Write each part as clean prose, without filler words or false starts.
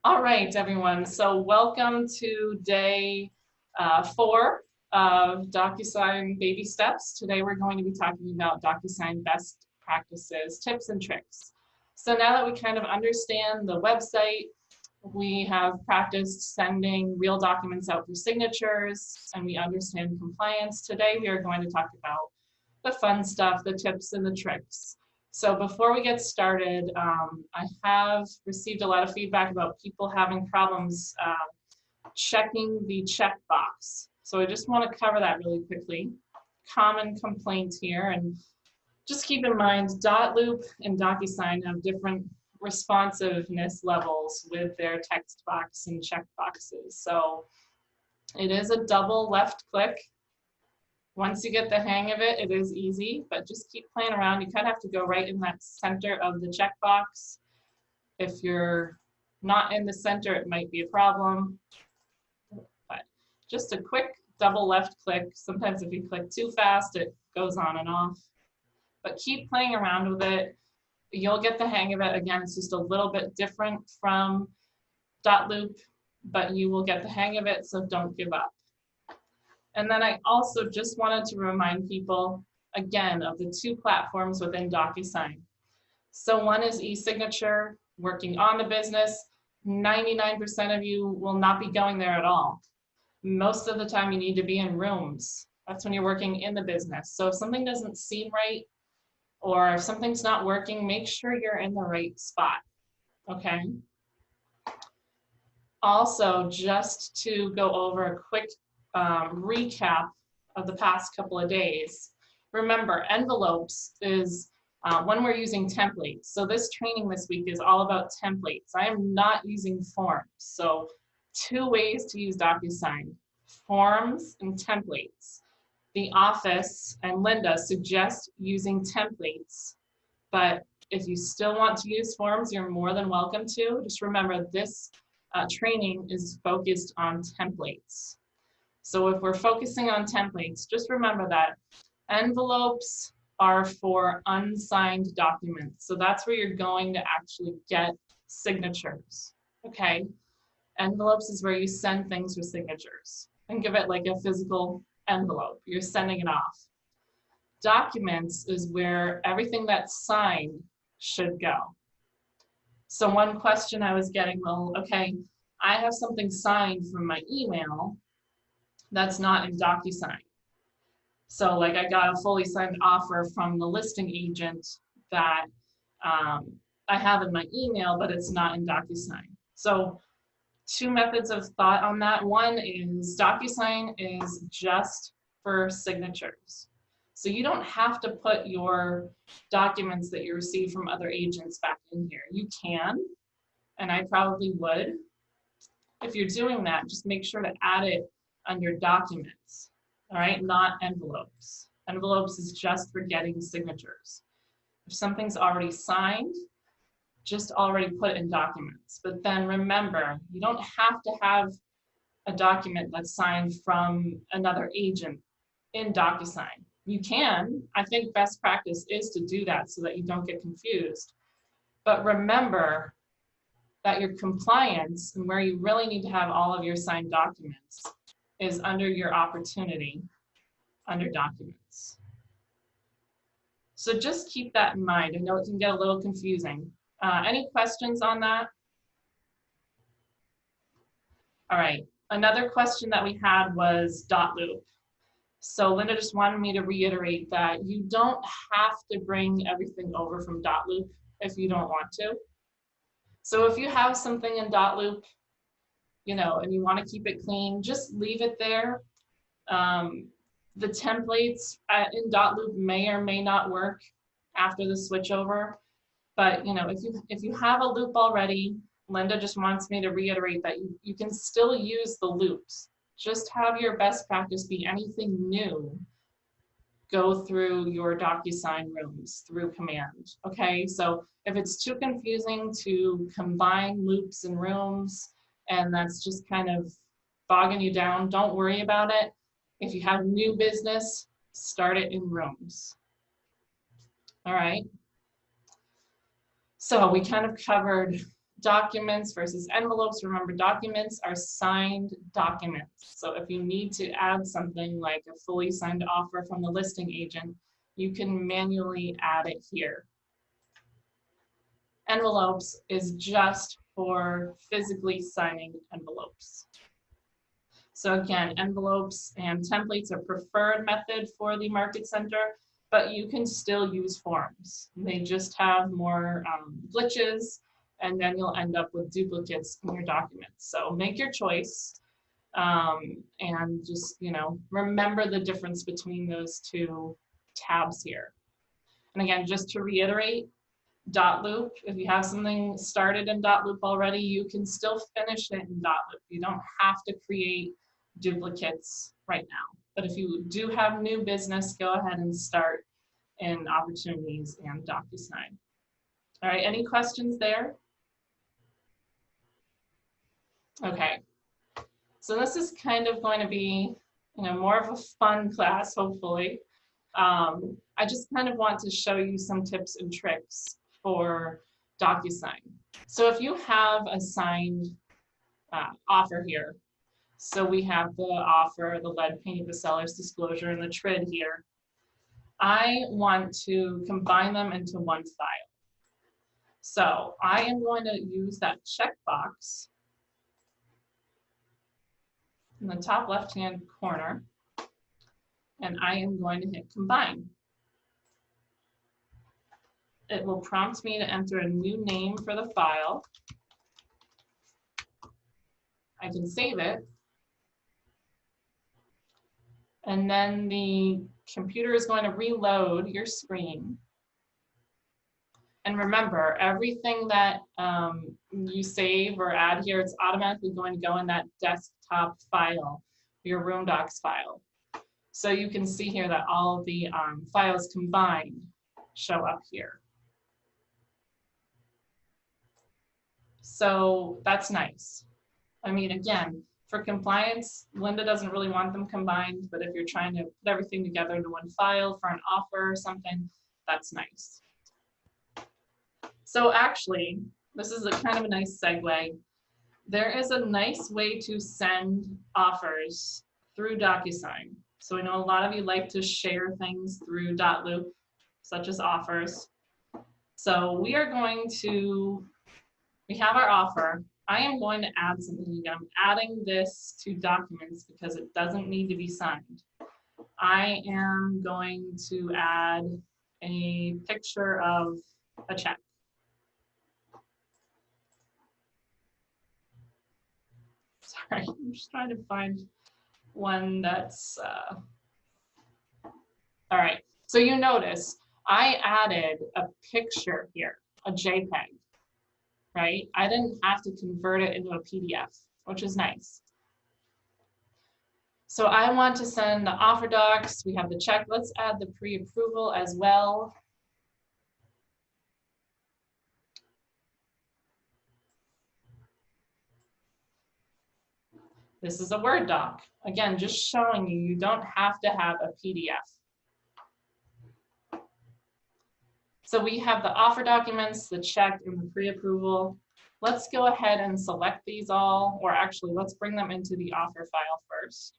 All right, everyone. So welcome to day 4 of DocuSign Baby Steps. Today we're going to be talking about DocuSign best practices, tips, and tricks. So now that we kind of understand the website, we have practiced sending real documents out for signatures, and we understand compliance. Today we are going to talk about the fun stuff, the tips and the tricks. So before we get started, I have received a lot of feedback about people having problems checking the checkbox. So I just want to cover that really quickly. Common complaints here, and just keep in mind, .loop and DocuSign have different responsiveness levels with their text box and checkboxes. So it is a double left click. Once you get the hang of it, it is easy, but just keep playing around. You kind of have to go right in that center of the checkbox. If you're not in the center, it might be a problem. But just a quick double left click. Sometimes if you click too fast, it goes on and off. But keep playing around with it. You'll get the hang of it. Again, it's just a little bit different from .loop, but you will get the hang of it, so don't give up. And then I also just wanted to remind people, again, of the two platforms within DocuSign. So one is e-signature, working on the business. 99% of you will not be going there at all. Most of the time you need to be in rooms. That's when you're working in the business. So if something doesn't seem right, or if something's not working, make sure you're in the right spot, okay? Also, just to go over a quick recap of the past couple of days. Remember, envelopes is when we're using templates. So this training this week is all about templates. I am not using forms. So 2 ways to use DocuSign, forms and templates. The office and Linda suggest using templates, but if you still want to use forms, you're more than welcome to. Just remember, this training is focused on templates. So if we're focusing on templates, just remember that envelopes are for unsigned documents. So that's where you're going to actually get signatures, okay? Envelopes is where you send things with signatures. Think of it like a physical envelope. You're sending it off. Documents is where everything that's signed should go. So one question I was getting, well, okay, I have something signed from my email that's not in DocuSign. So like I got a fully signed offer from the listing agent that I have in my email, but it's not in DocuSign. So 2 methods of thought on that. One is DocuSign is just for signatures. So you don't have to put your documents that you receive from other agents back in here. You can, and I probably would. If you're doing that, just make sure to add it under documents, all right, not envelopes. Envelopes is just for getting signatures. If something's already signed, just already put it in documents. But then remember, you don't have to have a document that's signed from another agent in DocuSign. You can. I think best practice is to do that so that you don't get confused. But remember that your compliance and where you really need to have all of your signed documents is under your opportunity, under documents. So just keep that in mind. I know it can get a little confusing. Any questions on that? All right, another question that we had was .loop. So Linda just wanted me to reiterate that you don't have to bring everything over from .loop if you don't want to. So if you have something in .loop, you know, and you want to keep it clean, just leave it there. The templates in .loop may or may not work after the switchover, but you know, if you have a loop already, Linda just wants me to reiterate that you can still use the loops. Just have your best practice be anything new go through your DocuSign rooms through command, okay? So if it's too confusing to combine loops and rooms, and that's just kind of bogging you down, don't worry about it. If you have new business, start it in rooms. All right. So we kind of covered documents versus envelopes. Remember, documents are signed documents. So if you need to add something like a fully signed offer from the listing agent, you can manually add it here. Envelopes is just for physically signing envelopes. So again, envelopes and templates are preferred method for the Market Center, but you can still use forms. They just have more glitches, and then you'll end up with duplicates in your documents. So make your choice, and just, you know, remember the difference between those two tabs here. And again, just to reiterate, dot loop, if you have something started in dot loop already, you can still finish it in dot loop. You don't have to create duplicates right now. But if you do have new business, go ahead and start in opportunities and DocuSign. All right, any questions there? Okay, so this is kind of going to be, you know, more of a fun class, hopefully. I just kind of want to show you some tips and tricks for DocuSign. So if you have a signed offer here, so we have the offer, the lead paint, the seller's disclosure, and the TRID here. I want to combine them into one file. So I am going to use that checkbox in the top left-hand corner, and I am going to hit combine. It will prompt me to enter a new name for the file. I can save it. And then the computer is going to reload your screen. And remember, everything that you save or add here, it's automatically going to go in that desktop file, your Room Docs file. So you can see here that all of the files combined show up here. So that's nice. I mean, again, for compliance, Linda doesn't really want them combined, but if you're trying to put everything together into one file for an offer or something, that's nice. So actually, this is a kind of a nice segue. There is a nice way to send offers through DocuSign. So I know a lot of you like to share things through .loop, such as offers. So we are going to, we have our offer. I am going to add something again. I'm adding this to documents because it doesn't need to be signed. I am going to add a picture of a check. Sorry, I'm just trying to find one that's, all right. So you notice I added a picture here, a JPEG, right? I didn't have to convert it into a PDF, which is nice. So I want to send the offer docs. We have the check. Let's add the pre-approval as well. This is a Word doc. Again, just showing you, you don't have to have a PDF. So we have the offer documents, the check, and the pre-approval. Let's go ahead and select these all, or actually, let's bring them into the offer file first.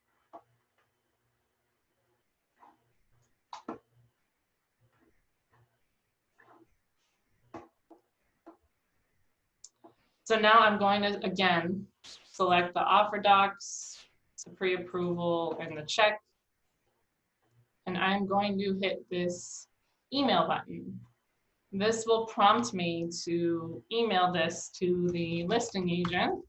So now I'm going to, again, select the offer docs, the pre-approval, and the check. And I'm going to hit this email button. This will prompt me to email this to the listing agent.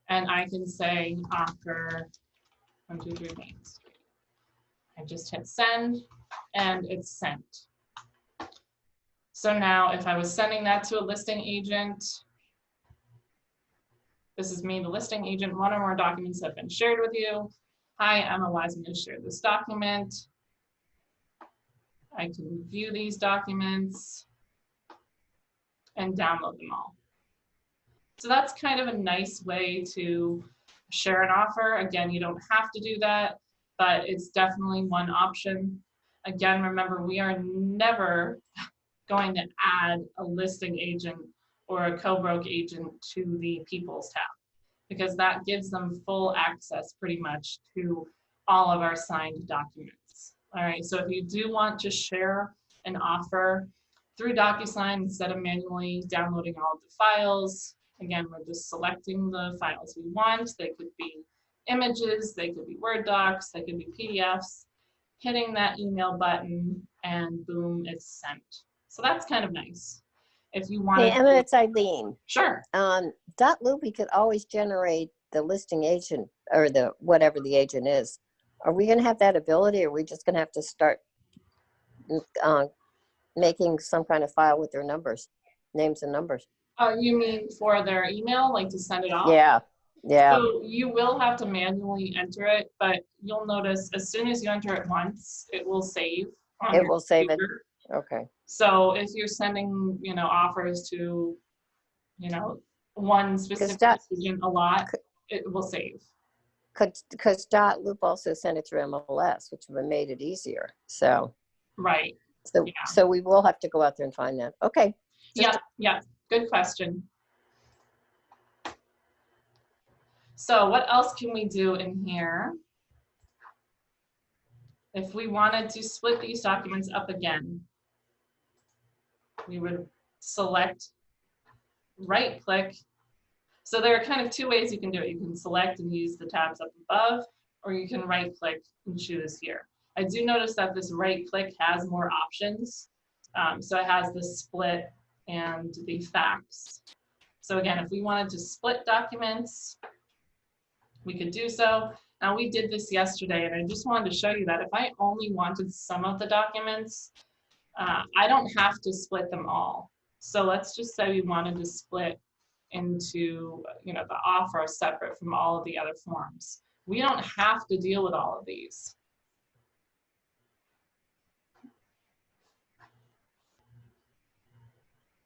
And I can say offer 1, 2, 3 Main Street. I just hit send, and it's sent. So now if I was sending that to a listing agent, this is me, the listing agent, one or more documents have been shared with you. Hi, Emma Wiseman shared this document. I can view these documents and download them all. So that's kind of a nice way to share an offer. Again, you don't have to do that, but it's definitely one option. Again, remember, we are never going to add a listing agent or a co-broke agent to the People's tab, because that gives them full access pretty much to all of our signed documents. All right, so if you do want to share an offer through DocuSign instead of manually downloading all of the files, again, we're just selecting the files we want. They could be images, they could be Word docs, they could be PDFs, hitting that email button, and boom, it's sent. So that's kind of nice. If you want Hey, to, Emma, it's Eileen. sure. .loopy could always generate the listing agent or the whatever the agent is. Are we going to have that ability, or are we just going to have to start making some kind of file with their numbers, names and numbers? You mean for their email, like to send it off? Yeah, yeah. So you will have to manually enter it, but you'll notice as soon as you enter it once, it will save on It your will save it. computer. Okay. So if you're sending, offers to, one specific agent a lot, it will save. Because .loop also sent it through MLS, which would have made it easier. So Right. So, Yeah. so we will have to go out there and find that. Okay. Yeah. Good question. So what else can we do in here? If we wanted to split these documents up again, we would select, right click. So there are kind of two ways you can do it. You can select and use the tabs up above, or you can right click and choose here. I do notice that this right click has more options. So it has the split and the fax. So again, if we wanted to split documents, we could do so. Now we did this yesterday, and I just wanted to show you that if I only wanted some of the documents, I don't have to split them all. So let's just say we wanted to split into, the offer separate from all of the other forms. We don't have to deal with all of these.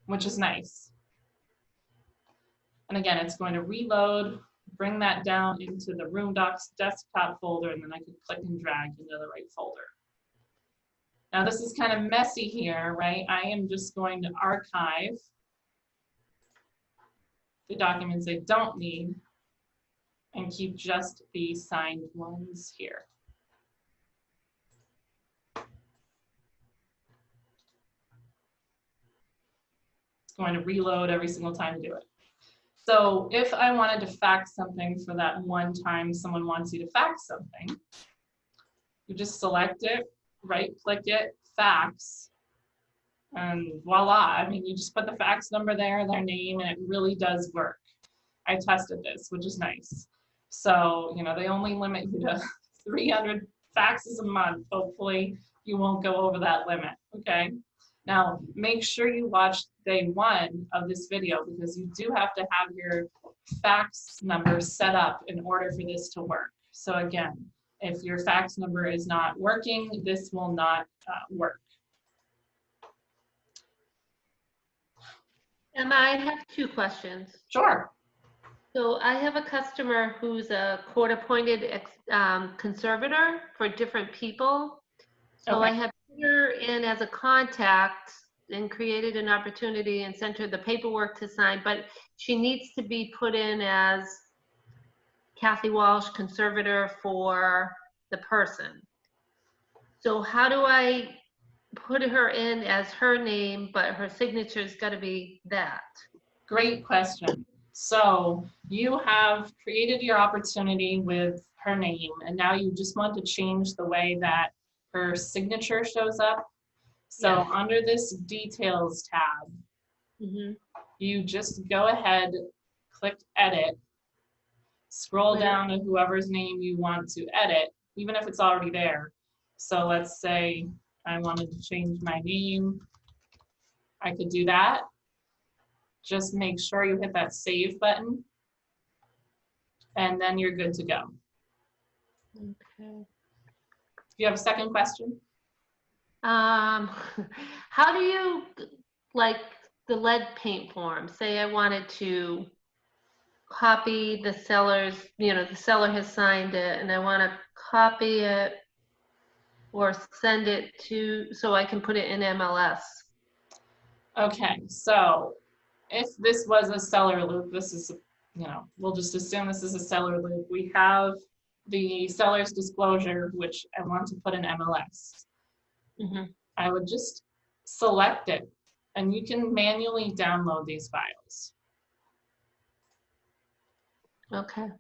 Which is nice. And again, it's going to reload, bring that down into the Room Docs desktop folder, and then I can click and drag into the right folder. Now this is kind of messy here, right? I am just going to archive the documents I don't need and keep just the signed ones here. It's going to reload every single time to do it. So if I wanted to fax something for that one time someone wants you to fax something, you just select it, right click it, fax, and voila. I mean, you just put the fax number there, their name, and it really does work. I tested this, which is nice. So, they only limit you to 300 faxes a month. Hopefully you won't go over that limit, okay? Now, make sure you watch day 1 of this video, because you do have to have your fax number set up in order for this to work. So again, if your fax number is not working, this will not work. Emma, I have 2 questions. Sure. So I have a customer who's a court-appointed conservator for different people. So Okay. I have put her in as a contact and created an opportunity and sent her the paperwork to sign, but she needs to be put in as Kathy Walsh, conservator for the person. So how do I put her in as her name, but her signature's got to be that? Great question. So you have created your opportunity with her name, and now you just want to change the way that her signature shows up. So Yes. under this details tab, you just go ahead, click edit, scroll down to whoever's name you want to edit, even if it's already there. So let's say I wanted to change my name. I could do that. Just make sure you hit that save button, and then you're good to go. Okay. Do you have a second question? How do you, like the lead paint form, say I wanted to copy the seller's, the seller has signed it and I want to copy it or send it to, so I can put it in MLS? Okay, so if this was a seller loop, this is, we'll just assume this is a seller loop. We have the seller's disclosure, which I want to put in MLS. Mhm. I would just select it, and you can manually download these files. Okay.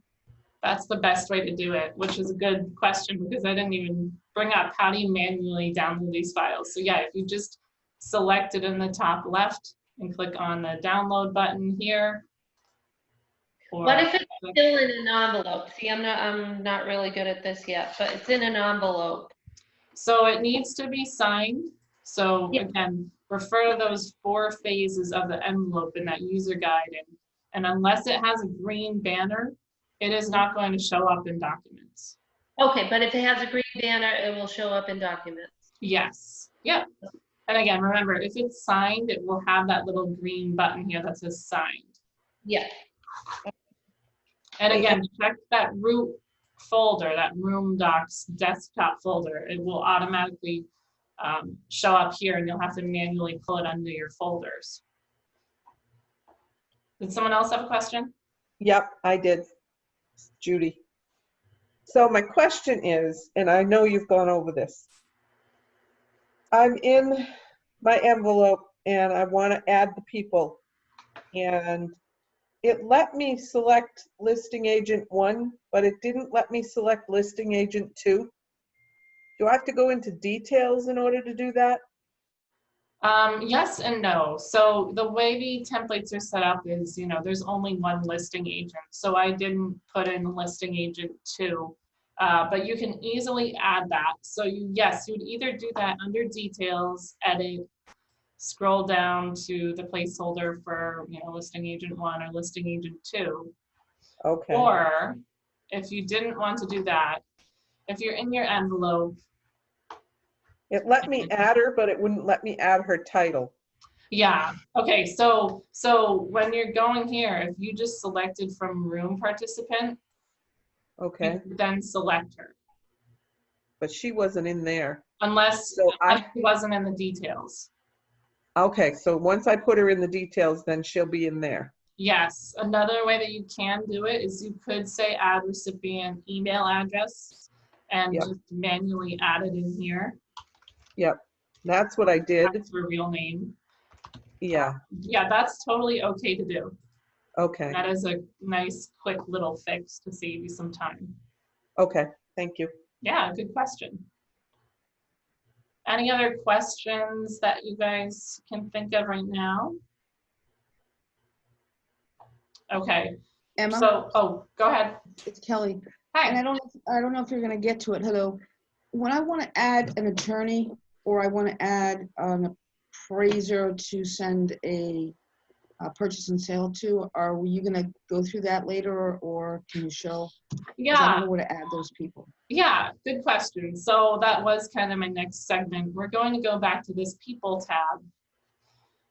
That's the best way to do it, which is a good question because I didn't even bring up how do you manually download these files. So yeah, if you just select it in the top left and click on the download button here. What if it's still in an envelope? See, I'm not really good at this yet, but it's in an envelope. So it needs to be signed. So Yeah. again, refer to those 4 phases of the envelope in that user guide. And unless it has a green banner, it is not going to show up in documents. Okay, but if it has a green banner, it will show up in documents. Yes. Yep. And again, remember, if it's signed, it will have that little green button here that says signed. Yeah. And again, check that root folder, that Room Docs desktop folder. It will automatically show up here, and you'll have to manually pull it under your folders. Did someone else have a question? Yep, I did, Judy. So my question is, and I know you've gone over this, I'm in my envelope and I want to add the people, and it let me select listing agent 1, but it didn't let me select listing agent 2. Do I have to go into details in order to do that? Yes and no. So the way the templates are set up is, there's only one listing agent. So I didn't put in listing agent 2, but you can easily add that. So yes, you'd either do that under details, edit, scroll down to the placeholder for, listing agent 1 or listing agent 2. Okay. Or if you didn't want to do that, if you're in your envelope, It let me add her, but it wouldn't let me add her title. yeah. Okay. So when you're going here, if you just selected from room participant, Okay, you then select her. but she wasn't in there. Unless So she wasn't in the details. Okay, so once I put her in the details, then she'll be in there. Yes. Another way that you can do it is you could say add recipient email address and Yep. just manually add it in here. Yep, that's what I did. That's her real name. Yeah, Yeah, that's totally okay to do. okay, That is a nice, quick little fix to save you some time. okay, thank you. Yeah, good question. Any other questions that you guys can think of right now? Okay. Emma, So, go ahead. it's Kelly. And Hi. I don't know if you're gonna get to it. Hello. When I want to add an attorney or I want to add an appraiser to send a purchase and sale to, are you gonna go through that later or can you show? 'Cause I Yeah, don't know where to add those people. yeah, good question. So that was kind of my next segment. We're going to go back to this people tab.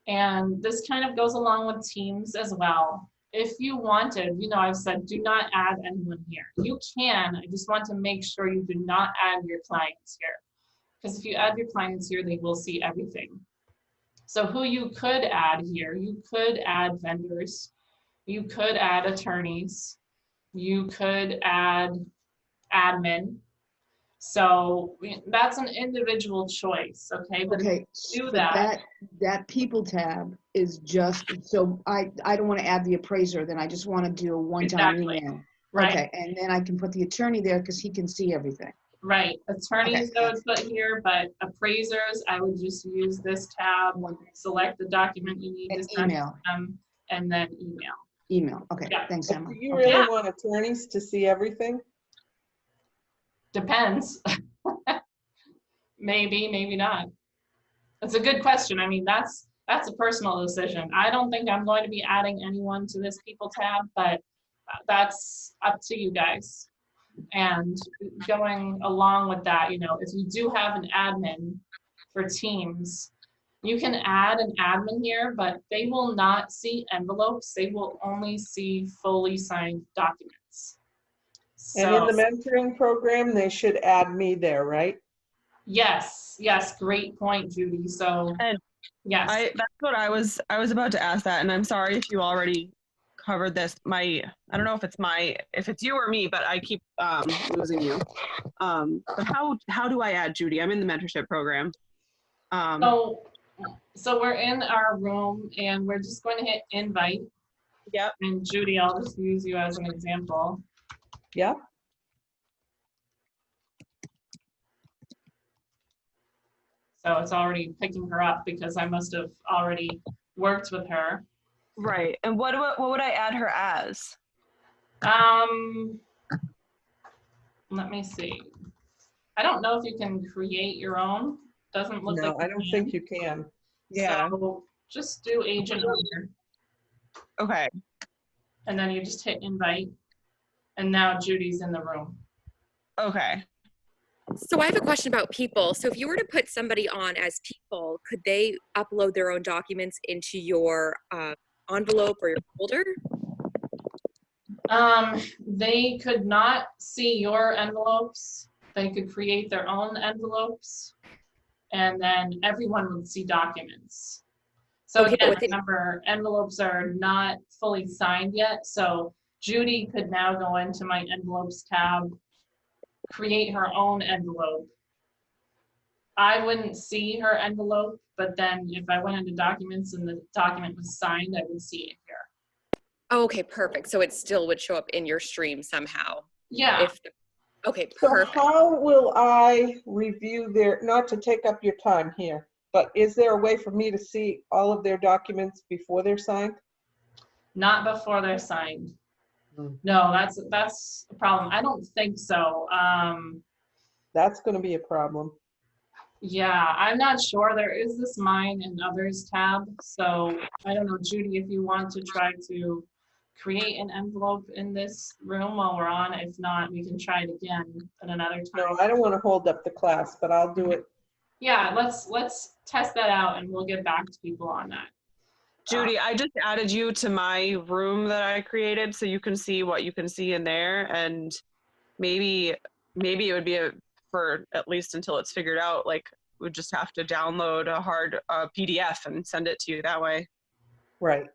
And this kind of goes along with Teams as well. If you wanted, I've said do not add anyone here. You can, I just want to make sure you do not add your clients here. Because if you add your clients here, they will see everything. So who you could add here, you could add vendors, you could add attorneys, you could add admin. So that's an individual choice, okay? But if Okay, you do but that people tab is just, so I don't want to add the appraiser, then I just want to do a one-time Exactly. email. Right. Okay, and then I can put the attorney there because he can see everything. Right, attorneys Okay. I would put here, but appraisers, I would just use this tab, select the document you need to And send email. them, and then email. Email, okay, Yeah. thanks, But Emma. do you Okay. really Yeah. want attorneys to see everything? Depends. Maybe, maybe not. It's a good question. I mean, that's a personal decision. I don't think I'm going to be adding anyone to this people tab, but that's up to you guys. And going along with that, if you do have an admin for Teams, you can add an admin here, but they will not see envelopes. They will only see fully signed documents. And in So, the mentoring program, they should add me there, right? yes, great point, Judy. So, And Yes. That's what I was about to ask that, and I'm sorry if you already covered this. I don't know if it's you or me, but I keep losing you. But how do I add Judy? I'm in the mentorship program. So we're in our room and we're just going to hit invite. Yep. And Judy, I'll just use you as an example. Yep. So it's already picking her up because I must have already worked with her. Right. And what would I add her as? Let me see. I don't know if you can create your own. Doesn't look like No, I don't think you can. Yeah. So just do agent owner. Okay. And then you just hit invite. And now Judy's in the room. Okay. So I have a question about people. So if you were to put somebody on as people, could they upload their own documents into your envelope or your folder? They could not see your envelopes. They could create their own envelopes. And then everyone would see documents. So Okay, again, remember, envelopes are not fully signed yet. So Judy could now go into my envelopes tab, create her own envelope. I wouldn't see her envelope, but then if I went into documents and the document was signed, I would see it here. Oh, okay, perfect. So it still would show up in your stream somehow. Yeah. Okay, So perfect. how will I review not to take up your time here, but is there a way for me to see all of their documents before they're signed? Not before they're signed. Hmm. No, that's the problem. I don't think so. That's going to be a problem. Yeah, I'm not sure. There is this mine and others tab. So I don't know, Judy, if you want to try to create an envelope in this room while we're on. If not, we can try it again at another time. No, I don't want to hold up the class, but I'll do it. Yeah, let's test that out and we'll get back to people on that. Judy, I just added you to my room that I created so you can see what you can see in there, and maybe it would be for at least until it's figured out, like we'd just have to download a hard PDF and send it to you that way. Right.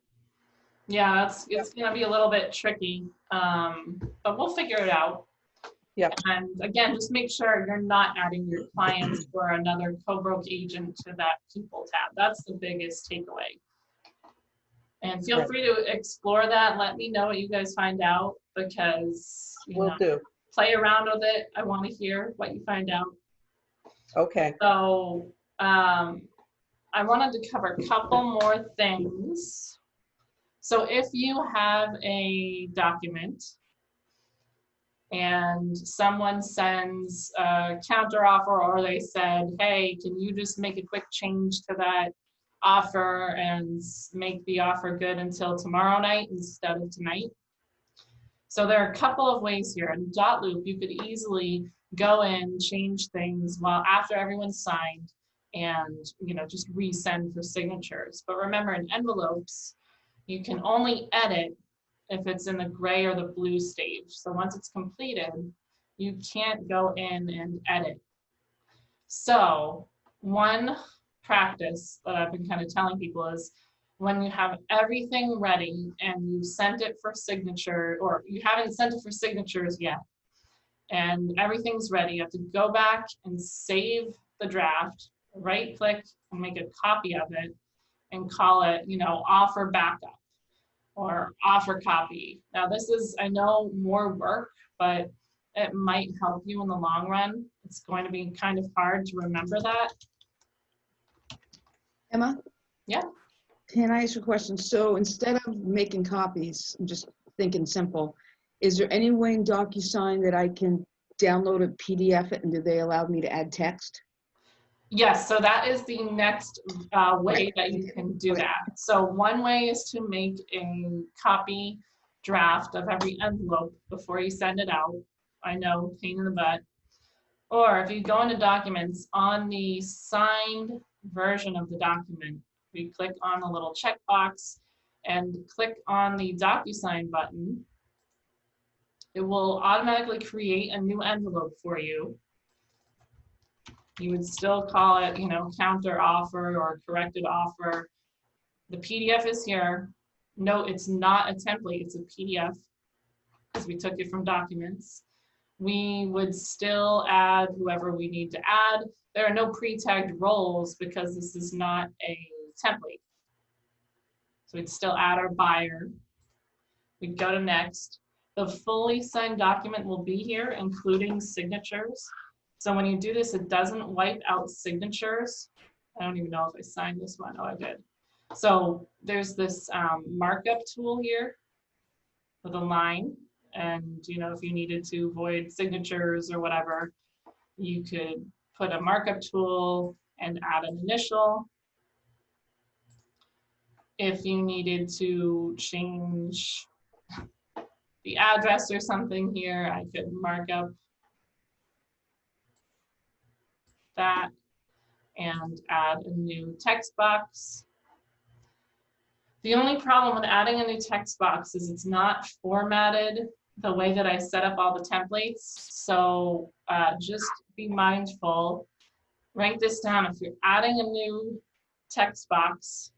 Yeah, it's gonna be a little bit tricky, but we'll figure it out. Yep. And again, just make sure you're not adding your clients or another co-broke agent to that people tab. That's the biggest takeaway. And feel free to explore that. Let me know what you guys find out, because Will do. Play around with it. I want to hear what you find out. Okay. So I wanted to cover a couple more things. So if you have a document and someone sends a counteroffer, or they said, hey, can you just make a quick change to that offer and make the offer good until tomorrow night instead of tonight? So there are a couple of ways here. In Dotloop, you could easily go in, change things while after everyone's signed, and just resend for signatures. But remember, in envelopes, you can only edit if it's in the gray or the blue stage. So once it's completed, you can't go in and edit. So one practice that I've been kind of telling people is, when you have everything ready and you sent it for signature, or you haven't sent it for signatures yet, and everything's ready, you have to go back and save the draft, right click and make a copy of it and call it, offer backup or offer copy. Now this is, I know, more work, but it might help you in the long run. It's going to be kind of hard to remember that. Emma? Yeah. Can I ask you a question? So instead of making copies, I'm just thinking simple, is there any way in DocuSign that I can download a PDF it, and do they allow me to add text? Yes, so that is the next way that you can do that. So one way is to make a copy draft of every envelope before you send it out. I know, pain in the butt. Or if you go into documents, on the signed version of the document, we click on the little checkbox and click on the DocuSign button. It will automatically create a new envelope for you. You would still call it, you know, counter offer or corrected offer. The PDF is here. No, it's not a template, it's a PDF because we took it from documents. We would still add whoever we need to add. There are no pre-tagged roles because this is not a template. So we'd still add our buyer. We'd go to next. The fully signed document will be here, including signatures. So when you do this, it doesn't wipe out signatures. I don't even know if I signed this one. Oh, I did. So there's this markup tool here with a line. And, you know, if you needed to void signatures or whatever, you could put a markup tool and add an initial. If you needed to change the address or something here, I could mark up that and add a new text box. The only problem with adding a new text box is it's not formatted the way that I set up all the templates. So just be mindful, write this down. If you're adding a new text box,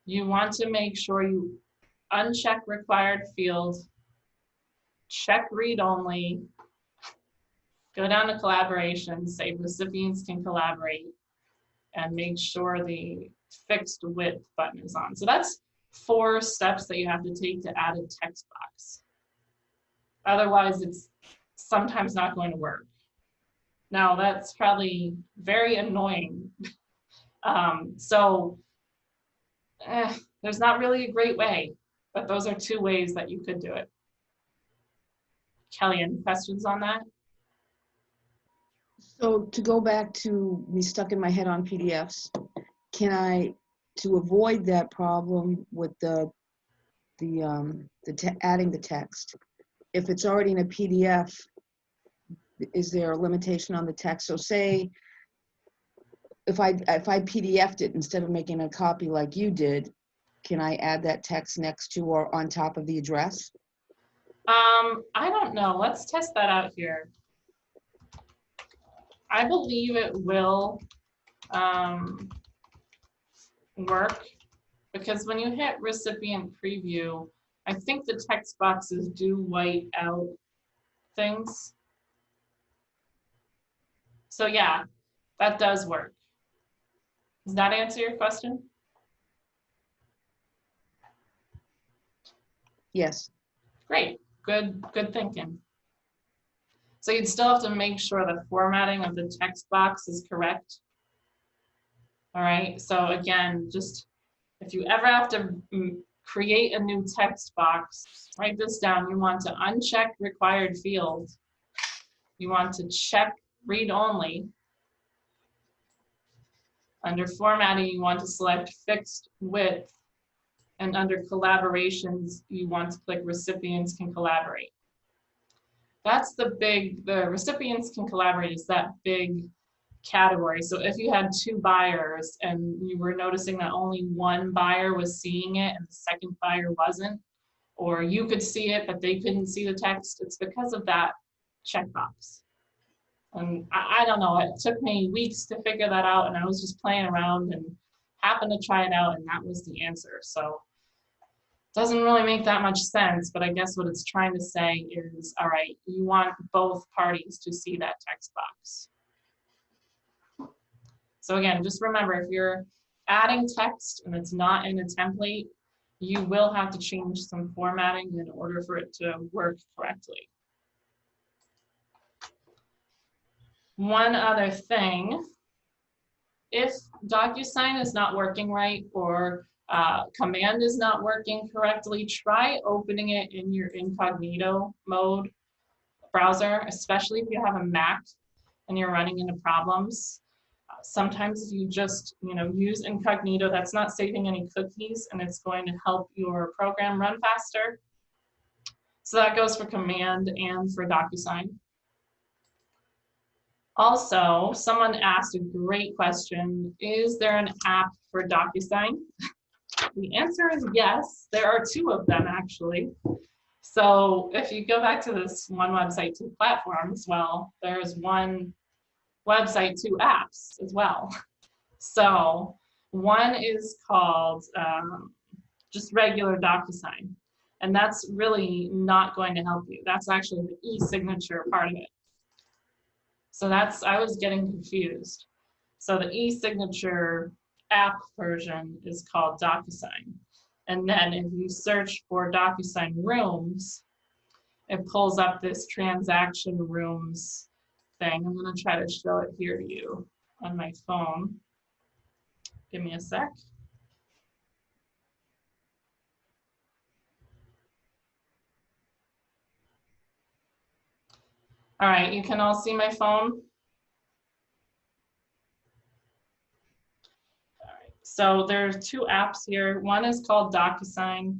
you want to make sure you uncheck required field, check read only, go down to collaboration, say recipients can collaborate, and make sure the fixed width button is on. So that's 4 steps that you have to take to add a text box. Otherwise, it's sometimes not going to work. Now, that's probably very annoying. There's not really a great way, but those are 2 ways that you could do it. Kelly, any questions on that? So to go back to me stuck in my head on PDFs, can I, to avoid that problem with adding the text, if it's already in a PDF, is there a limitation on the text? So say if I PDF'd it instead of making a copy like you did, can I add that text next to or on top of the address? I don't know. Let's test that out here. I believe it will work because when you hit recipient preview, I think the text boxes do white out things. So yeah, that does work. Does that answer your question? Yes. Great, good thinking. So you'd still have to make sure the formatting of the text box is correct. All right, so again, just if you ever have to create a new text box, write this down. You want to uncheck required field. You want to check read only. Under formatting, you want to select fixed width. And under collaborations, you want to click recipients can collaborate. That's the recipients can collaborate is that big category. So if you had 2 buyers and you were noticing that only one buyer was seeing it and the second buyer wasn't, or you could see it but they couldn't see the text, it's because of that checkbox. And I don't know, it took me weeks to figure that out, and I was just playing around and happened to try it out, and that was the answer. So doesn't really make that much sense, but I guess what it's trying to say is, all right, you want both parties to see that text box. So again, just remember, if you're adding text and it's not in a template, you will have to change some formatting in order for it to work correctly. One other thing, if DocuSign is not working right or command is not working correctly, try opening it in your incognito mode browser, especially if you have a Mac and you're running into problems. Sometimes if you just use incognito, that's not saving any cookies and it's going to help your program run faster. So that goes for command and for DocuSign. Also, someone asked a great question, is there an app for DocuSign? The answer is yes. There are 2 of them actually. So if you go back to this one website, 2 platforms, well, there's one website 2 apps as well. So one is called just regular DocuSign, and that's really not going to help you. That's actually the e-signature part of it. So I was getting confused. So the e-signature app version is called DocuSign. And then if you search for DocuSign Rooms, it pulls up this transaction rooms thing. I'm gonna try to show it here to you on my phone. Give me a sec. All right, you can all see my phone? All right, so there's 2 apps here. One is called DocuSign.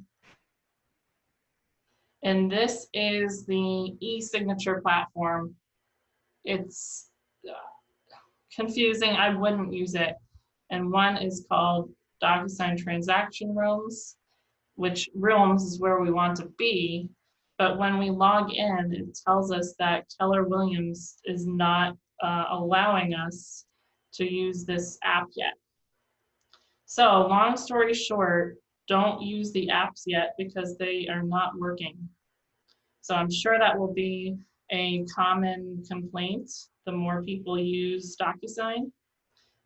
And this is the e-signature platform. It's confusing, I wouldn't use it. And one is called DocuSign Transaction Rooms, which rooms is where we want to be. But when we log in, it tells us that Keller Williams is not allowing us to use this app yet. So long story short, don't use the apps yet because they are not working. So I'm sure that will be a common complaint the more people use DocuSign.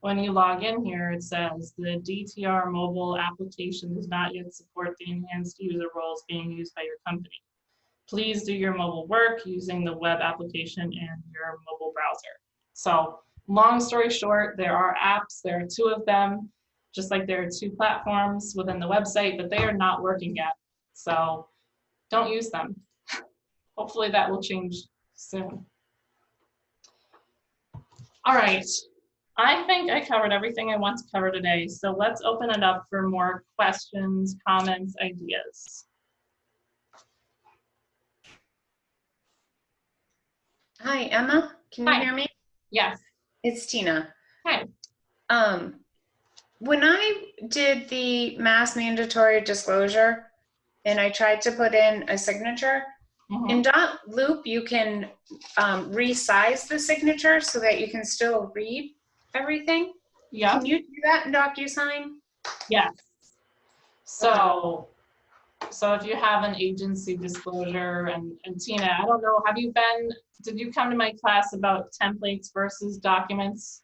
When you log in here, it says the DTR mobile application does not yet support the enhanced user roles being used by your company. Please do your mobile work using the web application and your mobile browser. So long story short, there are apps, there are 2 of them, just like there are 2 platforms within the website, but they are not working yet. So don't use them. Hopefully that will change soon. All right, I think I covered everything I want to cover today. So let's open it up for more questions, comments, ideas. Hi, Emma. Can you Hi. hear me? Yes. It's Tina. Hi. When I did the mass mandatory disclosure and I tried to put in a signature, in Loop, you can resize the signature so that you can still read everything. Yeah. Can you do that in DocuSign? Yes. So if you have an agency disclosure, and Tina, I don't know, did you come to my class about templates versus documents?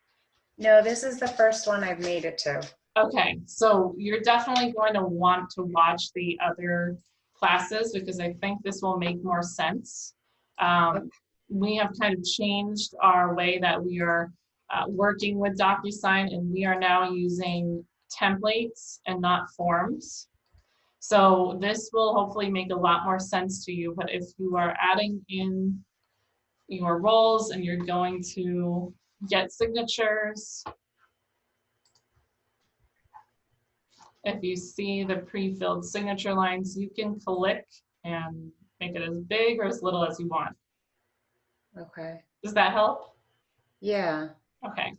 No, this is the first one I've made it to. Okay, so you're definitely going to want to watch the other classes because I think this will make more sense. We have kind of changed our way that we are working with DocuSign, and we are now using templates and not forms. So this will hopefully make a lot more sense to you, but if you are adding in your roles and you're going to get signatures, if you see the pre-filled signature lines, you can click and make it as big or as little as you want. Okay. Does that help? Yeah. Okay.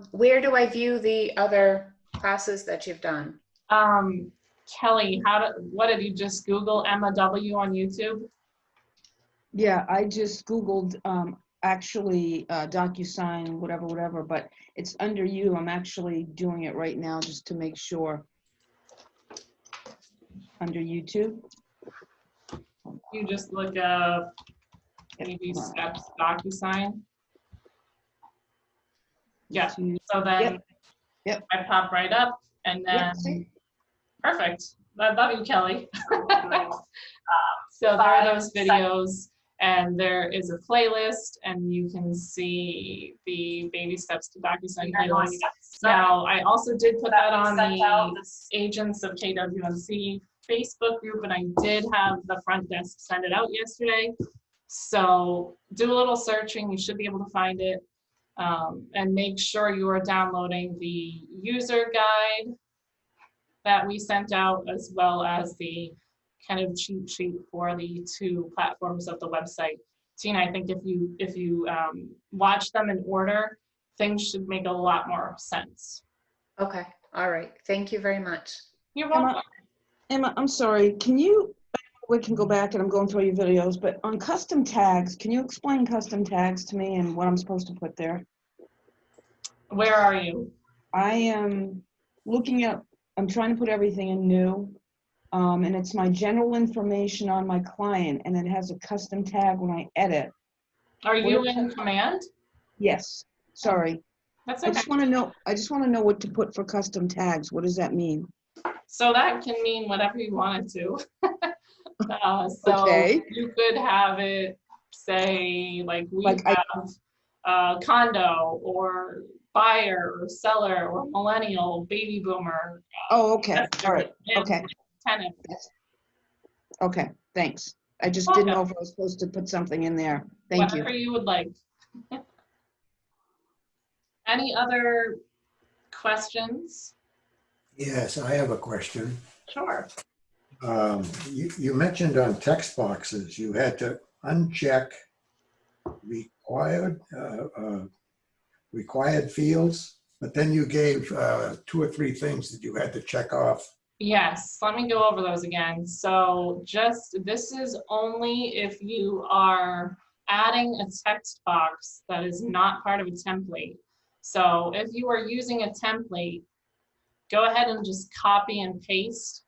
Where do I view the other classes that you've done? Kelly, what did you just Google Emma W on YouTube? Yeah, I just Googled actually DocuSign, whatever, but it's under you. I'm actually doing it right now just to make sure. Under YouTube. You just look up Babysteps DocuSign. Yeah, so then Yep. I pop right up and then, perfect. I love you, Kelly. So there are those videos and there is a playlist and you can see the Babysteps to DocuSign playlist. Now, I also did put that on the Agents of KWMC Facebook group, and I did have the front desk send it out yesterday. So do a little searching, you should be able to find it. And make sure you are downloading the user guide that we sent out, as well as the kind of cheat sheet for the 2 platforms of the website. Tina, I think if you watch them in order, things should make a lot more sense. Okay. All right. Thank you very much. You're welcome. Emma, I'm sorry. We can go back and I'm going through your videos, but on custom tags, can you explain custom tags to me and what I'm supposed to put there? Where are you? I am looking at, I'm trying to put everything in new. And it's my general information on my client, and it has a custom tag when I edit. Are What you if- in command? Yes, sorry. That's I okay. just want to know what to put for custom tags. What does that mean? So that can mean whatever you want it to. So Okay. you could have it say like we Like I- have condo or buyer or seller or millennial, baby boomer. Oh, okay. All right. and Okay. Tenant. Okay. Thanks. I just didn't know if I was supposed to put something in there. Thank you. Whatever you would like. Any other questions? Yes, I have a question. Sure. You mentioned on text boxes, you had to uncheck required fields, but then you gave 2 or 3 things that you had to check off. Yes, let me go over those again. So this is only if you are adding a text box that is not part of a template. So if you are using a template, go ahead and just copy and paste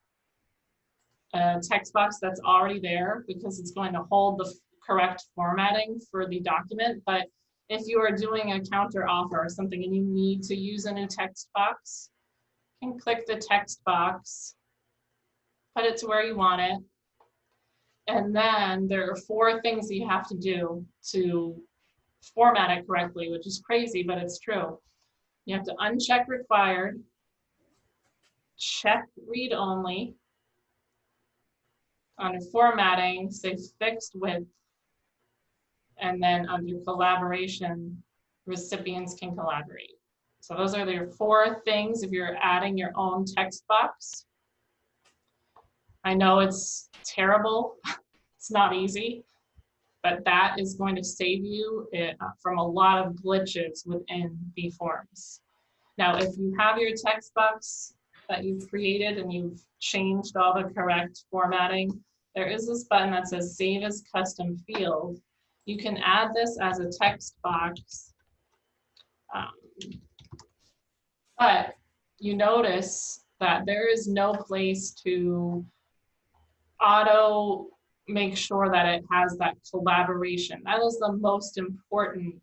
a text box that's already there because it's going to hold the correct formatting for the document. But if you are doing a counter offer or something and you need to use a new text box, you can click the text box, put it to where you want it. And then there are 4 things that you have to do to format it correctly, which is crazy, but it's true. You have to uncheck required, check read only. Under formatting, say fixed width, and then under collaboration, recipients can collaborate. So those are your 4 things if you're adding your own text box. I know it's terrible, it's not easy, but that is going to save you from a lot of glitches within the forms. Now, if you have your text box that you've created and you've changed all the correct formatting, there is this button that says Save as Custom Field. You can add this as a text box, but you notice that there is no place to auto make sure that it has that collaboration. That is the most important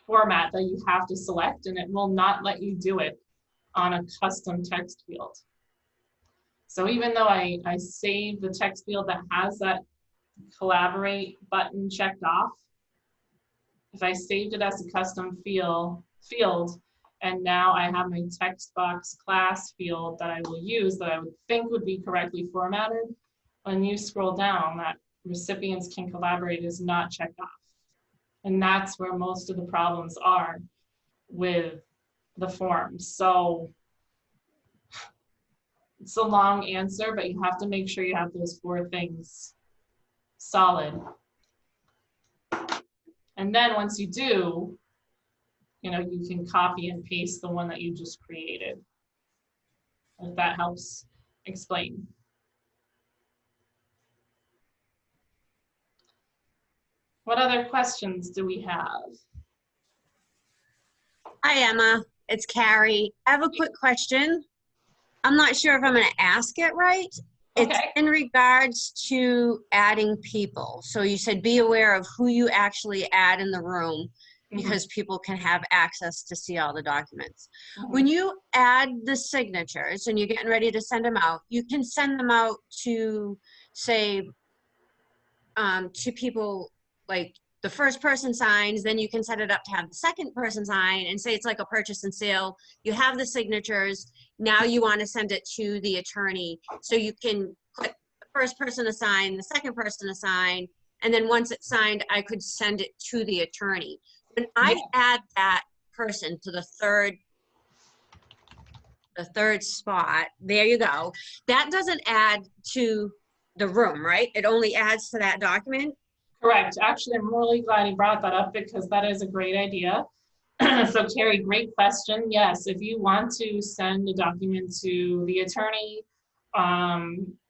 format that you have to select, and it will not let you do it on a custom text field. So even though I saved the text field that has that collaborate button checked off, if I saved it as a custom field, and now I have my text box class field that I will use that I would think would be correctly formatted, when you scroll down, that recipients can collaborate is not checked off. And that's where most of the problems are with the forms. So it's a long answer, but you have to make sure you have those 4 things solid. And then once you do, you can copy and paste the one that you just created. If that helps explain. What other questions do we have? Hi, Emma. It's Carrie. I have a quick question. I'm not sure if I'm going to ask it right. It's Okay. in regards to adding people. So you said be aware of who you actually add in the room because people can have access to see all the documents. When you add the signatures and you're getting ready to send them out, you can send them out to, say, to people like the first person signs, then you can set it up to have the second person sign and say it's like a purchase and sale. You have the signatures. Now you want to send it to the attorney. So you can click the first person to sign, the second person to sign, and then once it's signed, I could send it to the attorney. When I add that person to the third spot, there you go. That doesn't add to the room, right? It only adds to that document? Correct. Actually, I'm really glad you brought that up because that is a great idea. So Carrie, great question. Yes, if you want to send a document to the attorney,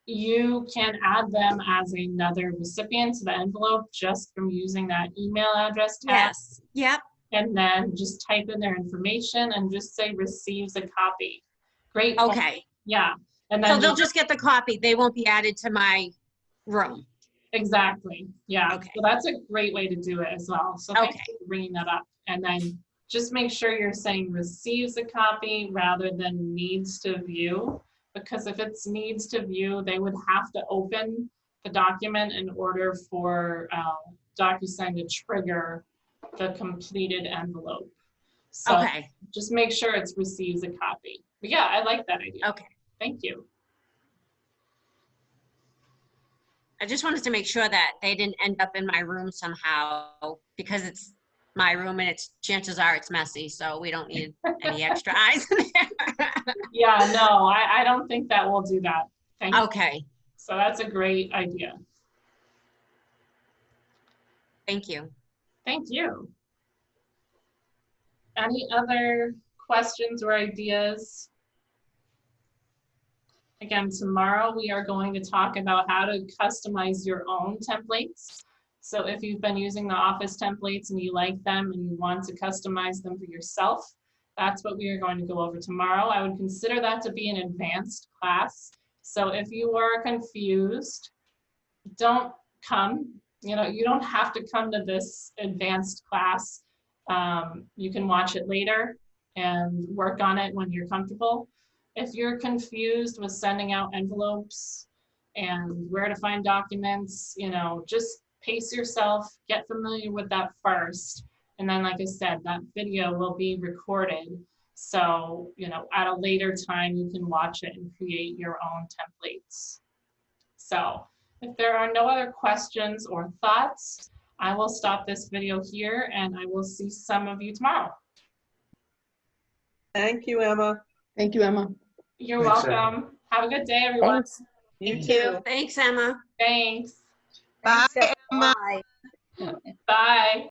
you can add them as another recipient to the envelope just from using that email address tab. Yes. Yep. and then just type in their information and just say receives a copy. Great. point. Okay. Yeah. And then So they'll just get the copy. They won't be added to my room. exactly. Yeah. Okay. So that's a great way to do it as well. So thanks Okay. for bringing that up. And then just make sure you're saying receives a copy rather than needs to view, because if it's needs to view, they would have to open the document in order for DocuSign to trigger the completed envelope. So Okay. just make sure it's receives a copy. But yeah, I like that idea. Okay. Thank you. I just wanted to make sure that they didn't end up in my room somehow, because it's my room and it's chances are it's messy, so we don't need any extra eyes in there. Yeah, no, I don't think that will do that. Thank you. Okay. So that's a great idea. Thank you. Thank you. Any other questions or ideas? Again, tomorrow we are going to talk about how to customize your own templates. So if you've been using the Office templates and you like them and you want to customize them for yourself, that's what we are going to go over tomorrow. I would consider that to be an advanced class. So if you are confused, don't come. You know, you don't have to come to this advanced class. You can watch it later and work on it when you're comfortable. If you're confused with sending out envelopes and where to find documents, you know, just pace yourself, get familiar with that first. And then, like I said, that video will be recorded. So, you know, at a later time, you can watch it and create your own templates. So if there are no other questions or thoughts, I will stop this video here and I will see some of you tomorrow. Thank you, Emma. Thank you, Emma. You're Thanks, welcome. Have a good day, everyone. Thanks. You Thank too. you. Thanks, Emma. Thanks. Bye, Emma. Bye. Bye.